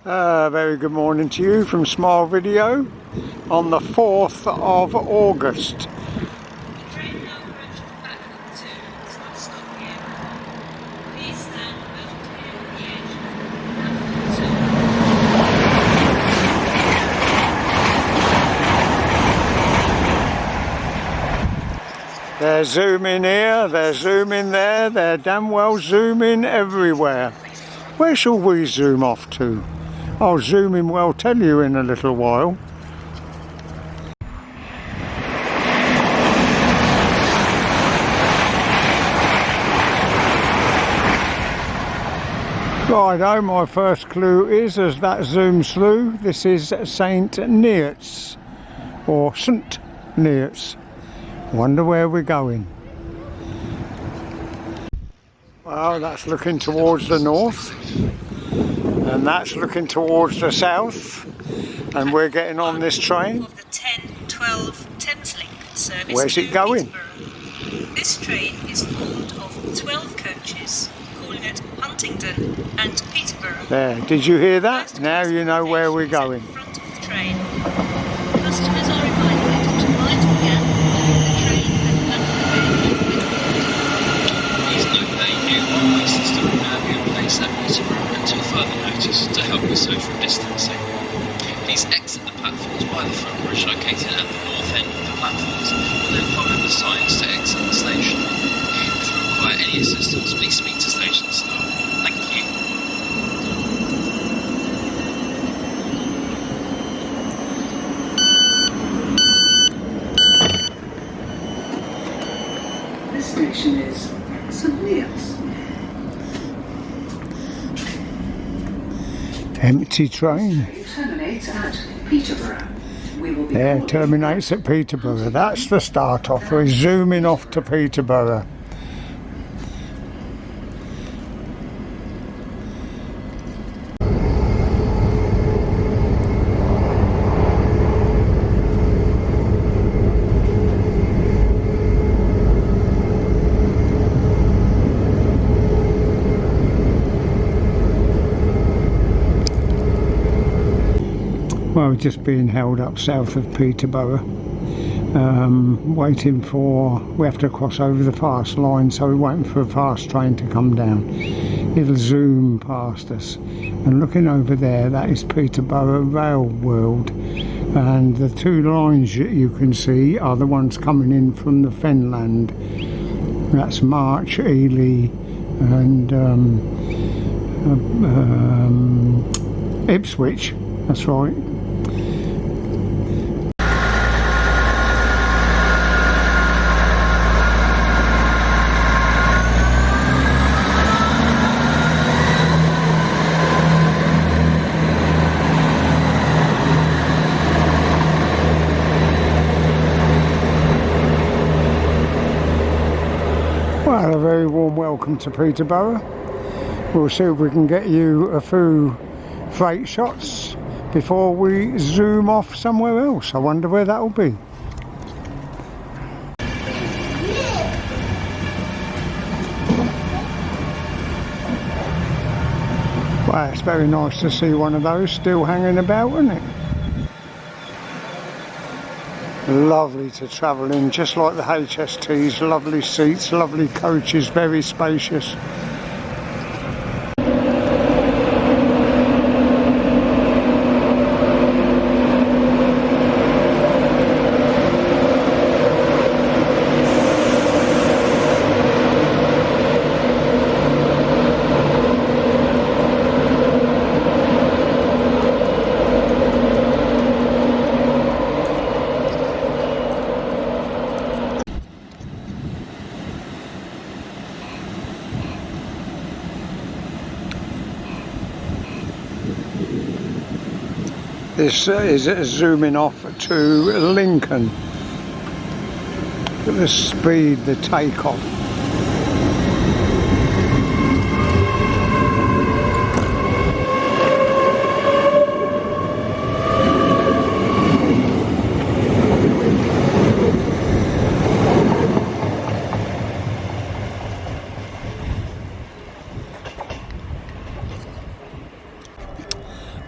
Very good morning to you from Smile Video on the 4th of August. They're zooming here, they're zooming there, they're damn well zooming everywhere. Where shall we zoom off to? I'll zoom in, well, tell you in a little while. Righto, my first clue is, as that zooms through, this is St Neots, or St Neots. Wonder where we're going. Well, that's looking towards the north, and that's looking towards the south, and we're getting on this train. Of the 10-12 Thameslink service. Where's it going? This train is formed of 12 coaches, calling at Huntingdon and Peterborough. There, did you hear that? Now you know where we're going. In front of the train. Customers are reminded to mind the gap between the train and platform. Please note that a new one-way system will now be in place at Peterborough until further notice to help with social distancing. Please exit the platforms by the footbridge located at the north end of the platforms and then follow the signs to exit the station. If you require any assistance, please speak to station staff. Thank you. This station is St Neots. Empty train. Terminates at Peterborough. We will be Yeah, terminates at Peterborough. That's the start off. We're zooming off to Peterborough. Well, we're just being held up south of Peterborough, waiting for, we have to cross over the fast line, so we're waiting for a fast train to come down. It'll zoom past us, and looking over there, that is Peterborough Rail World, and the two lines that you can see are the ones coming in from the Fenland. That's March, Ely and Ipswich, that's right. Well, a very warm welcome to Peterborough. We'll see if we can get you a few freight shots before we zoom off somewhere else. I wonder where that'll be. Well, it's very nice to see one of those still hanging about, isn't it? Lovely to travel in, just like the HSTs, lovely seats, lovely coaches, very spacious. This is zooming off to Lincoln. Look at the speed, the takeoff.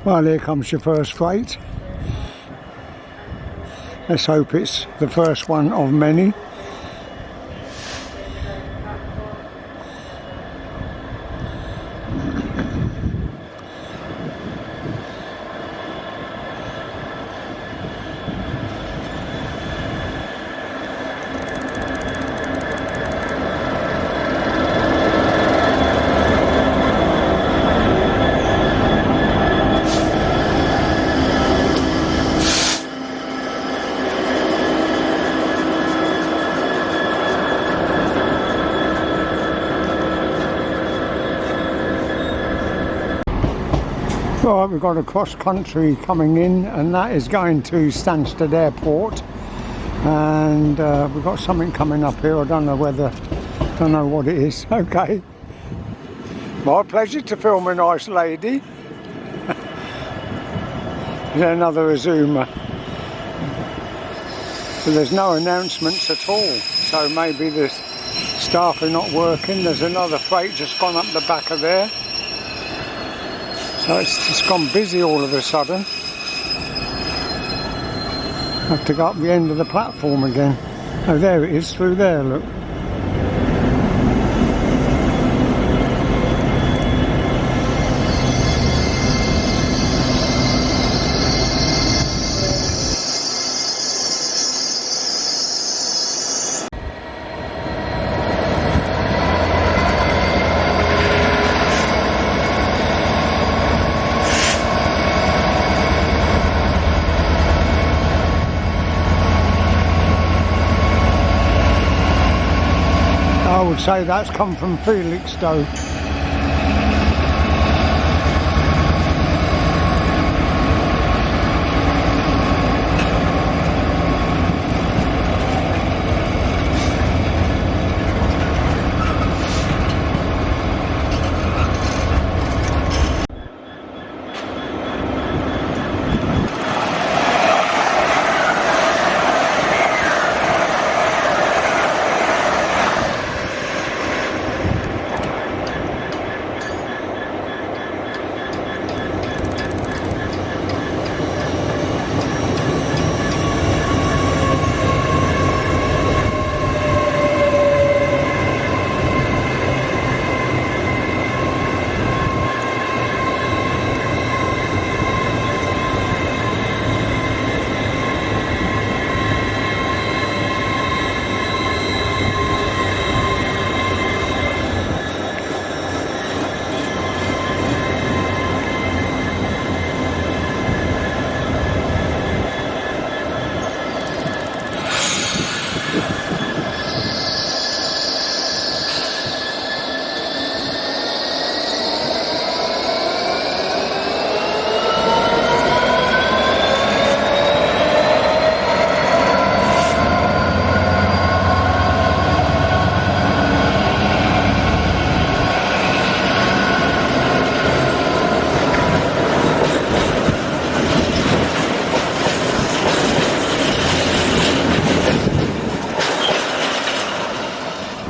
Well, here comes your first freight. Let's hope it's the first one of many. Right, we've got a cross country coming in, and that is going to Stansted Airport, and we've got something coming up here. I don't know what it is. Okay, my pleasure to film a nice lady. There's another Azuma, so there's no announcements at all, so maybe the staff are not working. There's another freight just gone up the back of there. So it's just gone busy all of a sudden. I have to go up the end of the platform again. Oh, there it is, through there, look. I would say that's come from Felixstowe.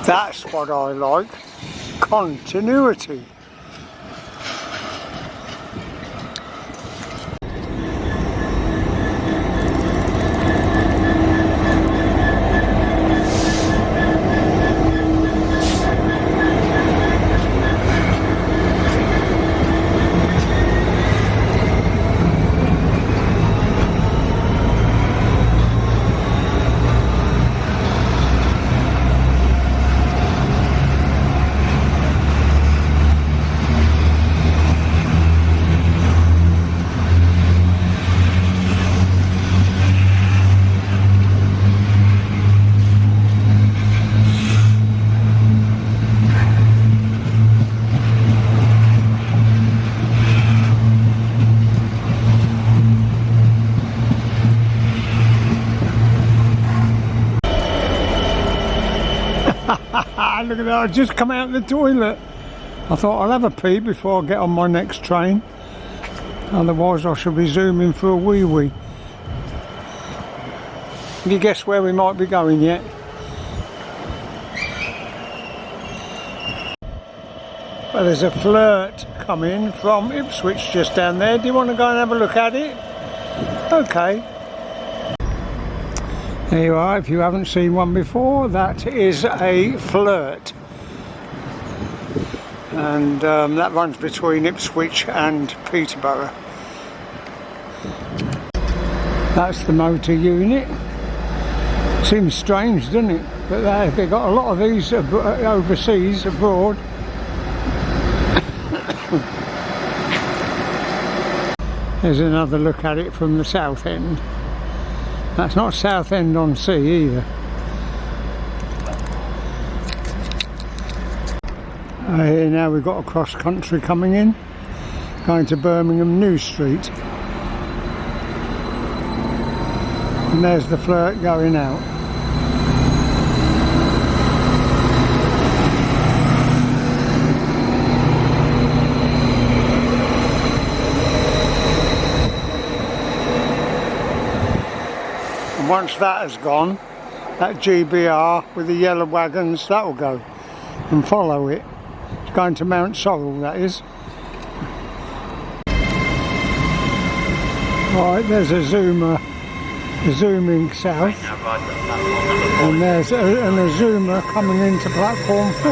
That's what I like. Continuity. Look at that, I've just come out of the toilet. I thought I'll have a pee before I get on my next train. Otherwise I shall be zooming for a wee-wee. Can you guess where we might be going yet? Well, there's a flirt coming from Ipswich just down there. Do you want to go and have a look at it? Okay. There you are. If you haven't seen one before, that is a flirt. And that runs between Ipswich and Peterborough. That's the motor unit. Seems strange, doesn't it? But they've got a lot of these overseas, abroad. There's another look at it from the south end. That's not Southend on Sea either. Here now we've got a cross country coming in, going to Birmingham New Street. And there's the flirt going out. And once that has gone, that GBR with the yellow wagons, that will go and follow it. It's going to Mount Sorrel, that is. Right, there's a zoomer zooming south, and there's an Azuma coming into platform 4,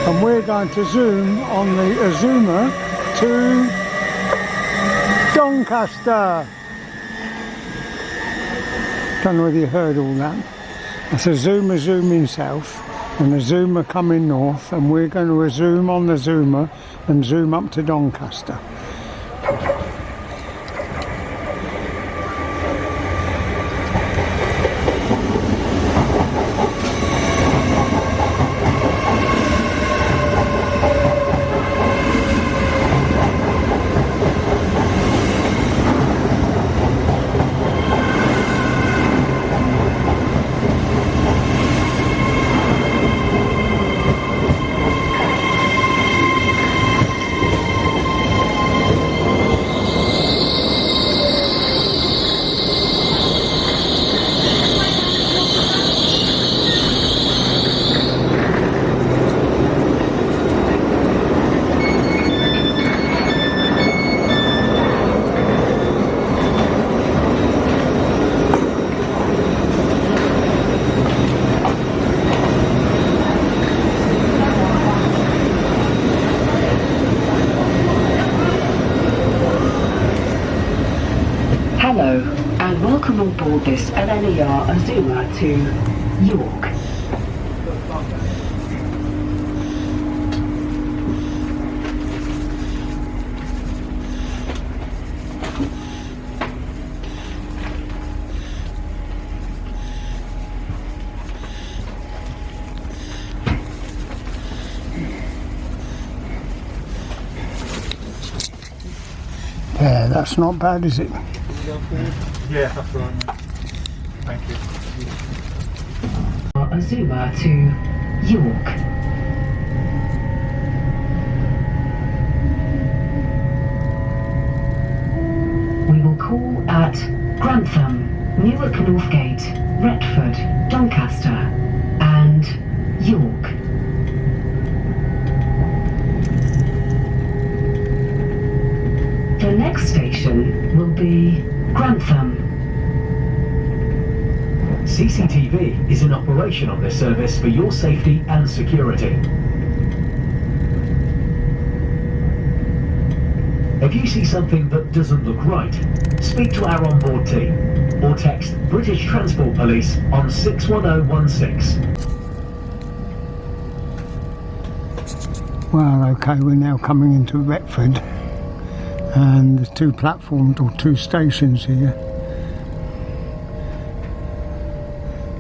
and we're going to zoom on the Azuma to Doncaster. Don't know whether you heard all that. That's a Zoomer zooming south and a Zoomer coming north, and we're going to zoom on the Zoomer and zoom up to Doncaster. Hello, and welcome on board this LNER Azuma to York. Yeah, that's not bad, is it? Yeah, that's right, mate. Thank you. Azuma to York. We will call at Grantham, Newark Northgate, Retford, Doncaster and York. The next station will be Grantham. CCTV is in operation on this service for your safety and security. If you see something that doesn't look right, speak to our onboard team or text British Transport Police on 61016. Well, okay, we're now coming into Retford, and there's two platforms or two stations here.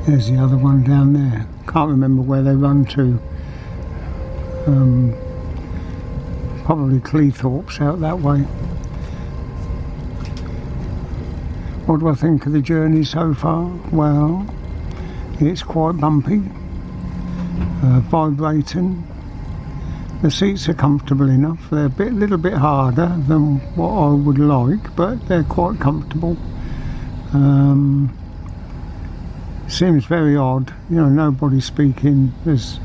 There's the other one down there. Can't remember where they run to. Probably Cleethorpes out that way. What do I think of the journey so far? Well, it's quite bumpy, vibrating. The seats are comfortable enough. They're a little bit harder than what I would like, but they're quite comfortable. Seems very odd, you know, nobody speaking. There's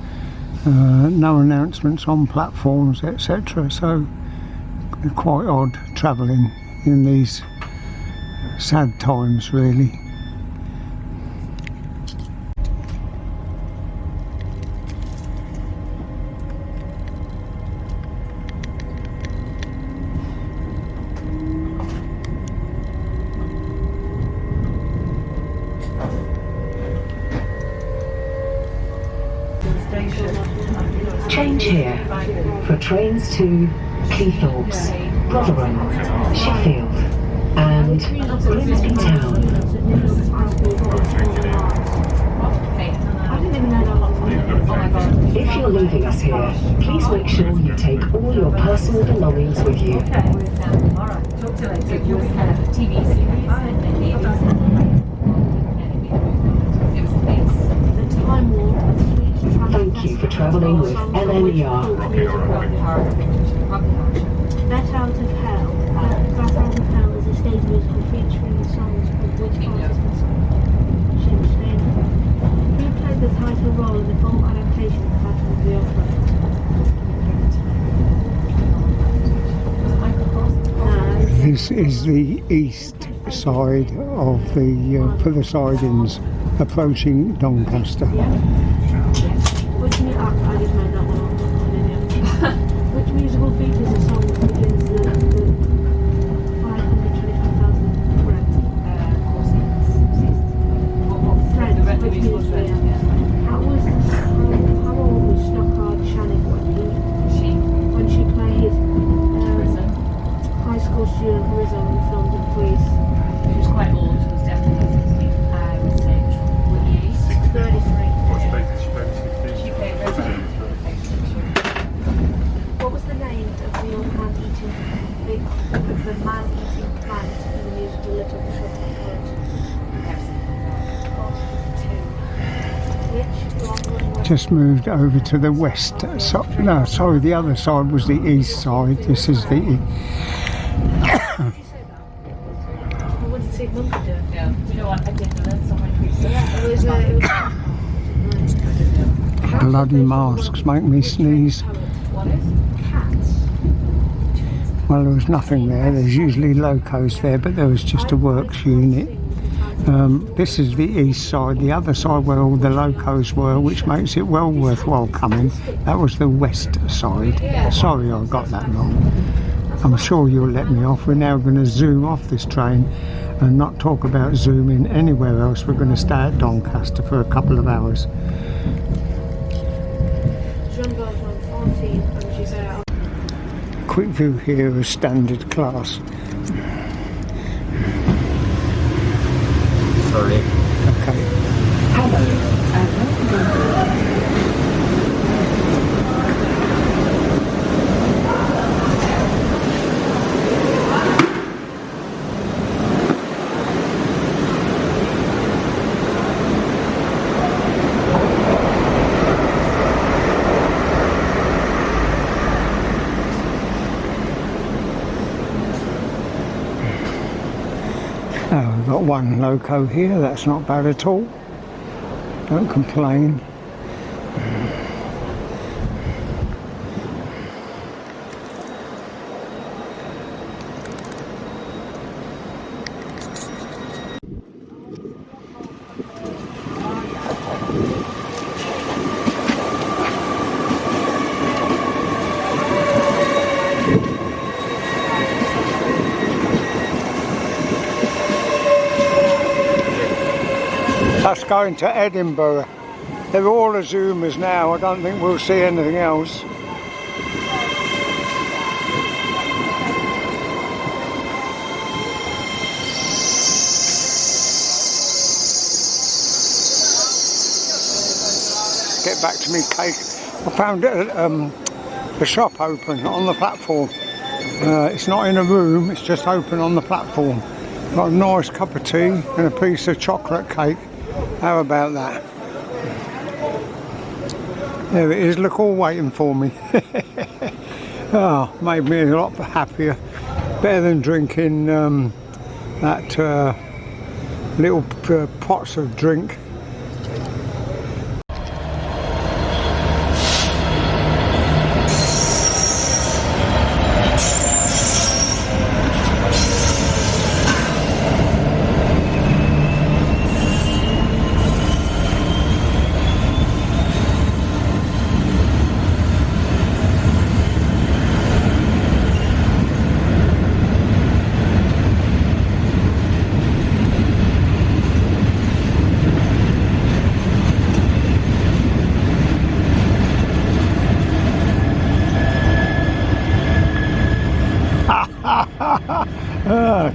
No announcements on platforms, etc. So quite odd travelling in these sad times, really. Change here for trains to Cleethorpes, Rotherham, Sheffield and Grimsby Town. If you're leaving us here, please make sure you take all your personal belongings with you. Thank you for travelling with LNER. Bat Out of Hell. Bat Out of Hell is a stage musical featuring the songs of which artist Shakespeare. Who played the title role in the film adaptation of Battle of the Opera? This is the east side of the for the sidings approaching Doncaster. Which musical features a song that begins the 525,000 correct? Friends, which means how old was Stockard Channing when she played high school student Rizzo in the film The Police? She was quite old, she was definitely 60. I would say 33. She played Rizzo. What was the name of the old man-eating plant in the musical Little Shop of Horrors? Just moved over to the west. No, sorry, the other side was the east side. This is the. What did Sid Munker do? Yeah. Do you know what? I did learn so many pieces. Yeah, it was Bloody masks make me sneeze. What is? cats. Well, there was nothing there. There's usually locos there, but there was just a works unit. This is the east side. The other side where all the locos were, which makes it well worthwhile coming, that was the west side. Sorry I got that wrong. I'm sure you'll let me off. We're now going to zoom off this train and not talk about zooming anywhere else. We're going to stay at Doncaster for a couple of hours. Quick view here of standard class. Sorry. Okay. Hello and welcome. Oh, we've got one loco here, that's not bad at all. Don't complain. That's going to Edinburgh. They're all a Zoomers now. I don't think we'll see anything else. Get back to me cake. I found the shop open on the platform. It's not in a room, it's just open on the platform. Got a nice cup of tea and a piece of chocolate cake. How about that? There it is, look, all waiting for me. Oh, made me a lot happier. Better than drinking that little pots of drink.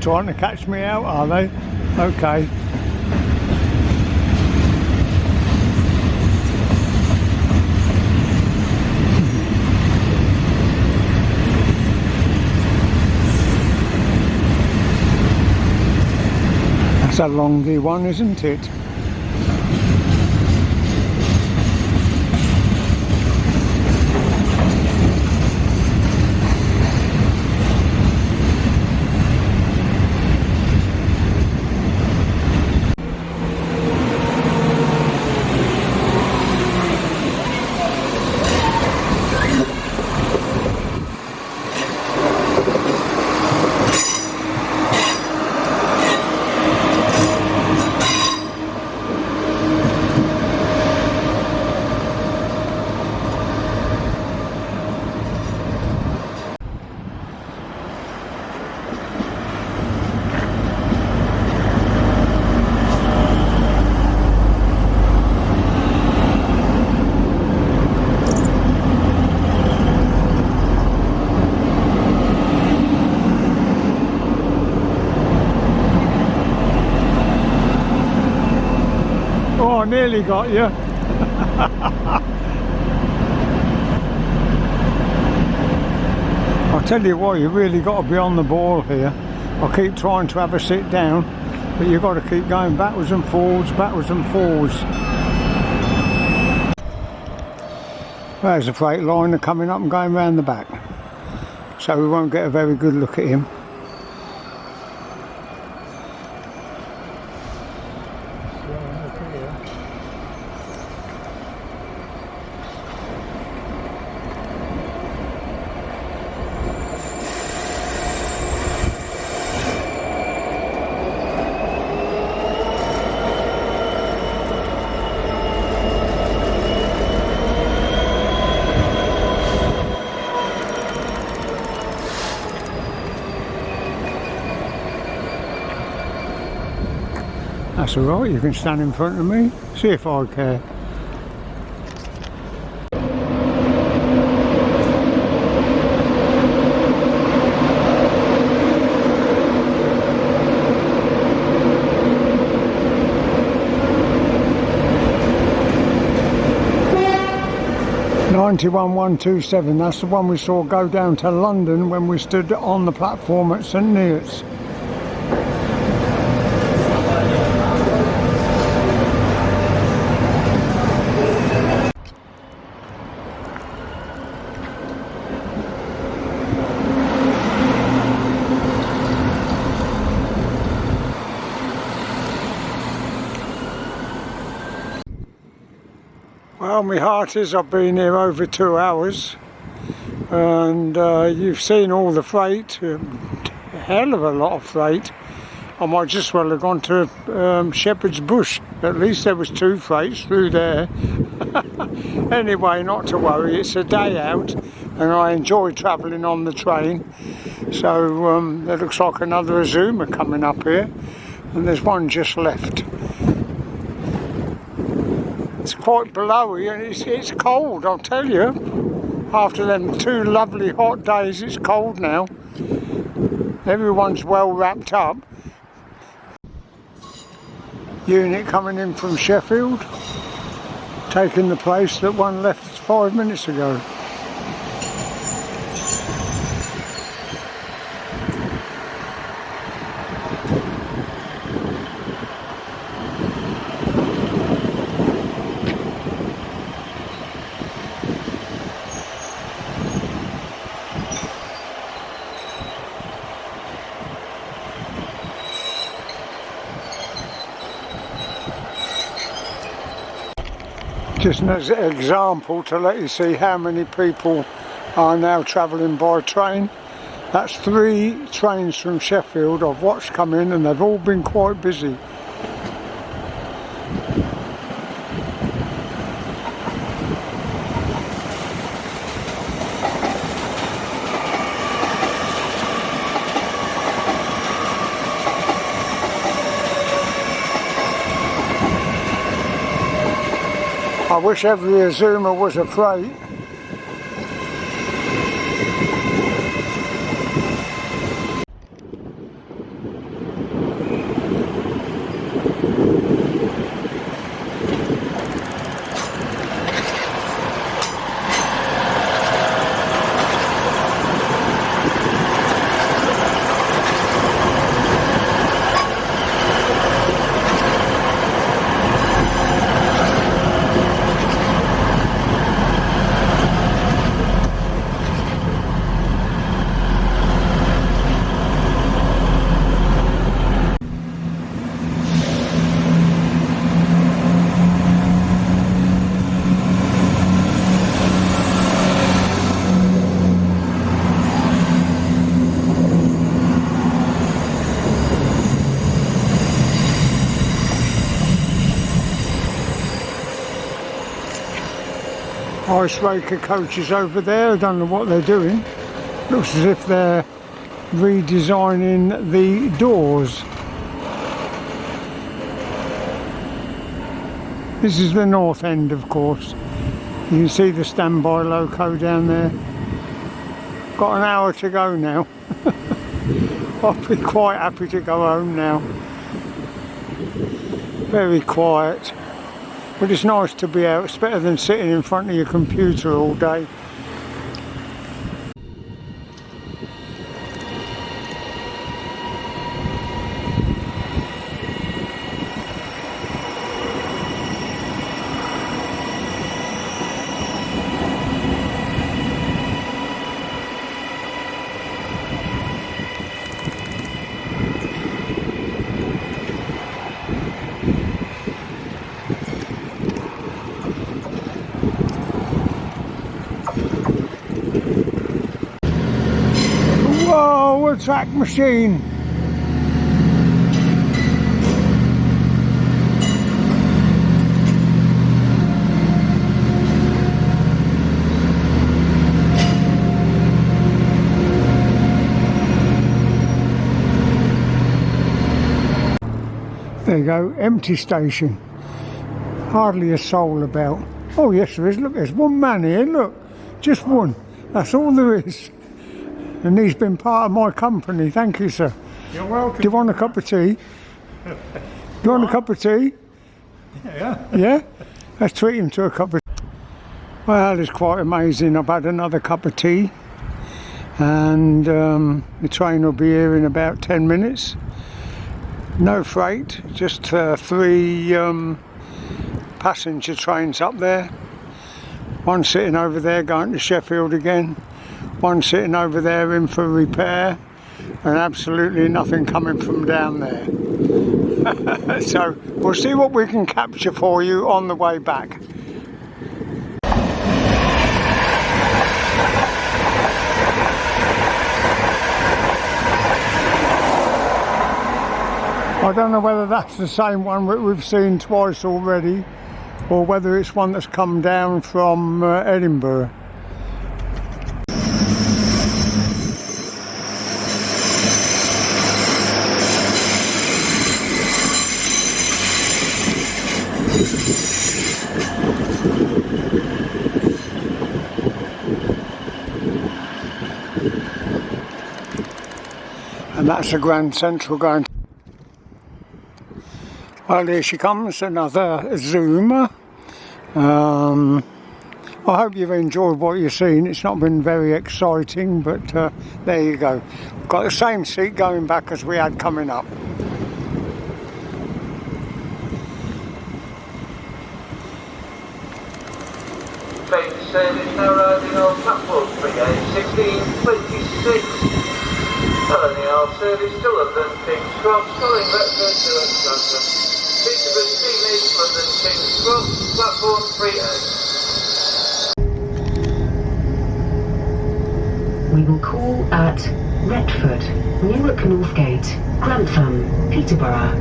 Trying to catch me out, are they? Okay. That's a longy one, isn't it? Oh, I nearly got you. I'll tell you what, you really got to be on the ball here. I keep trying to have a sit down, but you've got to keep going backwards and forwards, backwards and forwards. There's a freight liner coming up and going round the back, so we won't get a very good look at him. That's alright, you can stand in front of me, see if I care. (91,127), that's the one we saw go down to London when we stood on the platform at St Neots. Well, my heart is I've been here over 2 hours, and you've seen all the freight, a hell of a lot of freight. I might just well have gone to Shepherd's Bush. At least there was 2 freights through there. Anyway, not to worry, it's a day out and I enjoy travelling on the train. So there looks like another Azuma coming up here, and there's one just left. It's quite blowy and it's cold, I'll tell you. After them 2 lovely hot days, it's cold now. Everyone's well wrapped up. Unit coming in from Sheffield, taking the place that one left 5 minutes ago. Just as an example to let you see how many people are now travelling by train. That's 3 trains from Sheffield I've watched come in, and they've all been quite busy. I wish every Azuma was a freight. icebreaker coaches over there. I don't know what they're doing. Looks as if they're redesigning the doors. This is the north end, of course. You can see the standby loco down there. Got an hour to go now. I'll be quite happy to go home now. Very quiet. But it's nice to be out. It's better than sitting in front of your computer all day. Whoa, a track machine! There you go, empty station. Hardly a soul about. Oh yes there is, look, there's one man here, look. Just one, that's all there is. And he's been part of my company, thank you sir. You're welcome. Do you want a cup of tea? Do you want a cup of tea? Yeah. Yeah? Let's treat him to a cup of tea. Well, it's quite amazing. I've had another cup of tea. And the train will be here in about 10 minutes. No freight, just 3 passenger trains up there. One sitting over there going to Sheffield again. One sitting over there in for repair, and absolutely nothing coming from down there. So we'll see what we can capture for you on the way back. I don't know whether that's the same one that we've seen twice already, or whether it's one that's come down from Edinburgh. And that's the Grand Central going. Well, here she comes, another Zoomer. I hope you've enjoyed what you've seen. It's not been very exciting, but there you go. Got the same seat going back as we had coming up. Train service now riding on platform 1626. LNER service to London, King's Cross, calling Retford to Doncaster. Peterborough, Stevenage, London, King's Cross, platform 38. We will call at Retford, Newark Northgate, Grantham, Peterborough,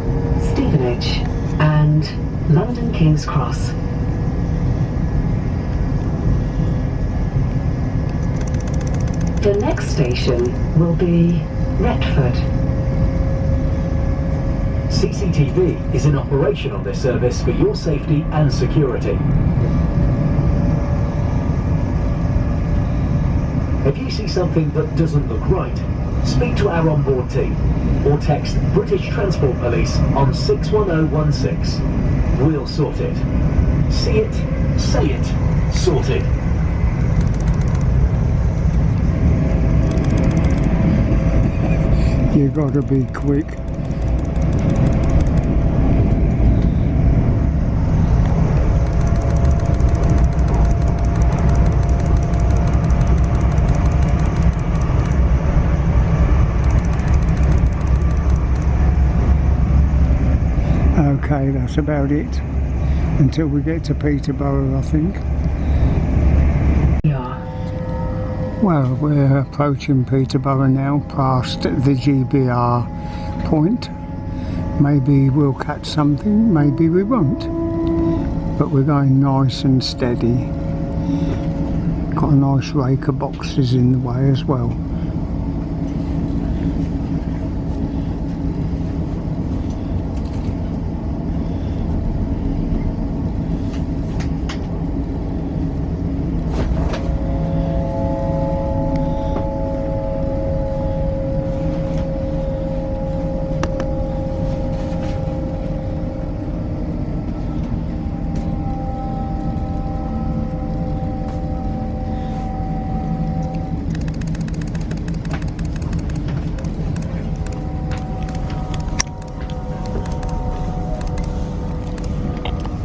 Stevenage and London King's Cross. The next station will be Retford. CCTV is in operation on this service for your safety and security. If you see something that doesn't look right, speak to our onboard team or text British Transport Police on 61016. We'll sort it. See it, say it, sorted. You gotta be quick. Okay, that's about it until we get to Peterborough, I think. Well, we're approaching Peterborough now, past the GBR point. Maybe we'll catch something, maybe we won't. But we're going nice and steady. Got a nice rake of boxes in the way as well.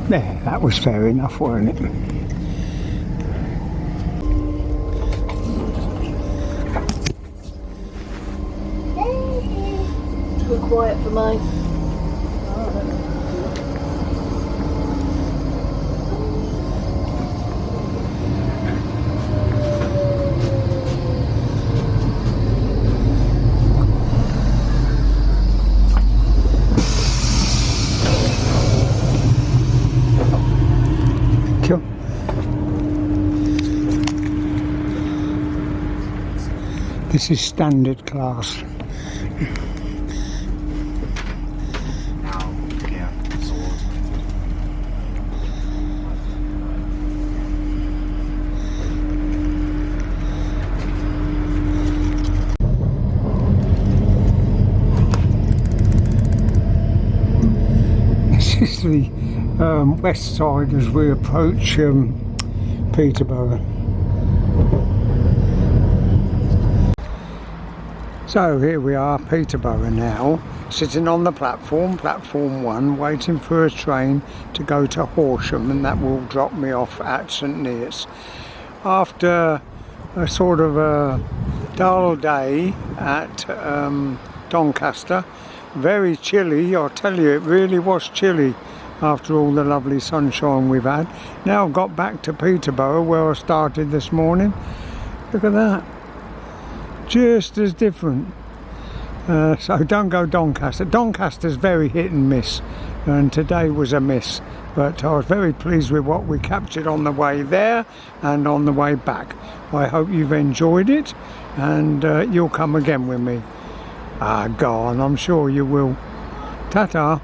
There, that was fair enough, wasn't it? Too quiet for mine. This is standard class. This is the west side as we approach Peterborough. So here we are, Peterborough now, sitting on the platform 1, waiting for a train to go to Horsham, and that will drop me off at St Neots. After a sort of a dull day at Doncaster, very chilly, I'll tell you, it really was chilly after all the lovely sunshine we've had. Now I've got back to Peterborough where I started this morning. Look at that. Just as different. So don't go Doncaster. Doncaster's very hit and miss, and today was a miss, but I was very pleased with what we captured on the way there and on the way back. I hope you've enjoyed it, and you'll come again with me. Go on, I'm sure you will. Ta-ta.